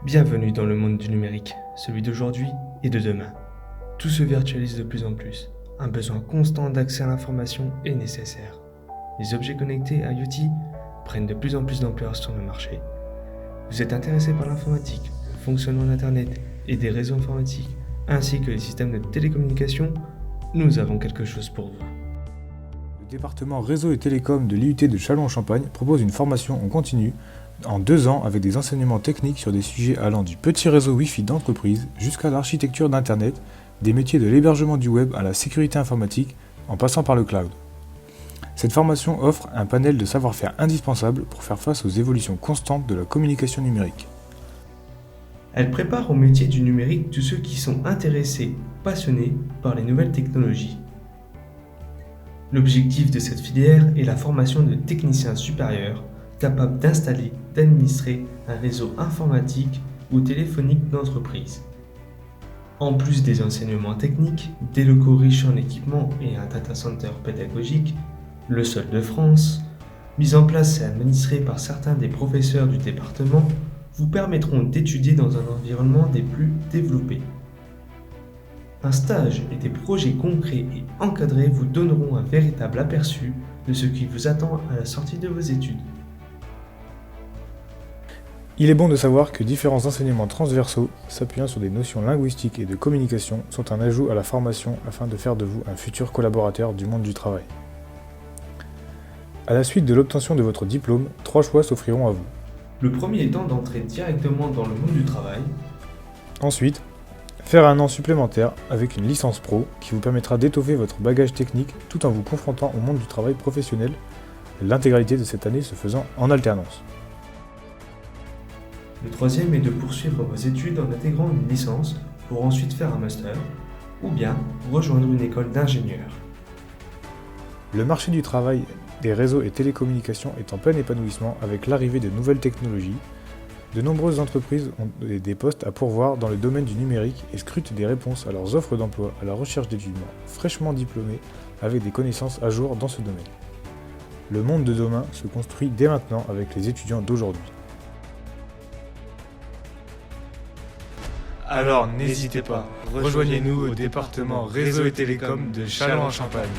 Bienvenue dans le monde du numérique, celui d'aujourd'hui et de demain. Tout se virtualise de plus en plus. Un besoin constant d'accès à l'information est nécessaire. Les objets connectés IoT prennent de plus en plus d'ampleur sur le marché. Vous êtes intéressé par l'informatique, le fonctionnement d'Internet et des réseaux informatiques, ainsi que les systèmes de télécommunication? Nous avons quelque chose pour vous. Le département réseau et télécom de l'IUT de Châlons-en-Champagne propose une formation en continu en 2 ans avec des enseignements techniques sur des sujets allant du petit réseau Wi-Fi d'entreprise jusqu'à l'architecture d'Internet, des métiers de l'hébergement du web à la sécurité informatique en passant par le cloud. Cette formation offre un panel de savoir-faire indispensable pour faire face aux évolutions constantes de la communication numérique. Elle prépare au métier du numérique tous ceux qui sont intéressés, passionnés par les nouvelles technologies. L'objectif de cette filière est la formation de techniciens supérieurs capables d'installer, d'administrer un réseau informatique ou téléphonique d'entreprise. En plus des enseignements techniques, des locaux riches en équipements et un data center pédagogique, le seul de France, mis en place et administré par certains des professeurs du département, vous permettront d'étudier dans un environnement des plus développés. Un stage et des projets concrets et encadrés vous donneront un véritable aperçu de ce qui vous attend à la sortie de vos études. Il est bon de savoir que différents enseignements transversaux, s'appuyant sur des notions linguistiques et de communication, sont un ajout à la formation afin de faire de vous un futur collaborateur du monde du travail. À la suite de l'obtention de votre diplôme, 3 choix s'offriront à vous. Le premier étant d'entrer directement dans le monde du travail. Ensuite, faire un an supplémentaire avec une licence pro qui vous permettra d'étoffer votre bagage technique tout en vous confrontant au monde du travail professionnel, l'intégralité de cette année se faisant en alternance. Le troisième est de poursuivre vos études en intégrant une licence pour ensuite faire un master, ou bien rejoindre une école d'ingénieur. Le marché du travail des réseaux et télécommunications est en plein épanouissement avec l'arrivée de nouvelles technologies. De nombreuses entreprises ont des postes à pourvoir dans le domaine du numérique et scrutent des réponses à leurs offres d'emploi à la recherche d'étudiants fraîchement diplômés avec des connaissances à jour dans ce domaine. Le monde de demain se construit dès maintenant avec les étudiants d'aujourd'hui. Alors n'hésitez pas, rejoignez-nous au département réseau et télécom de Châlons-en-Champagne.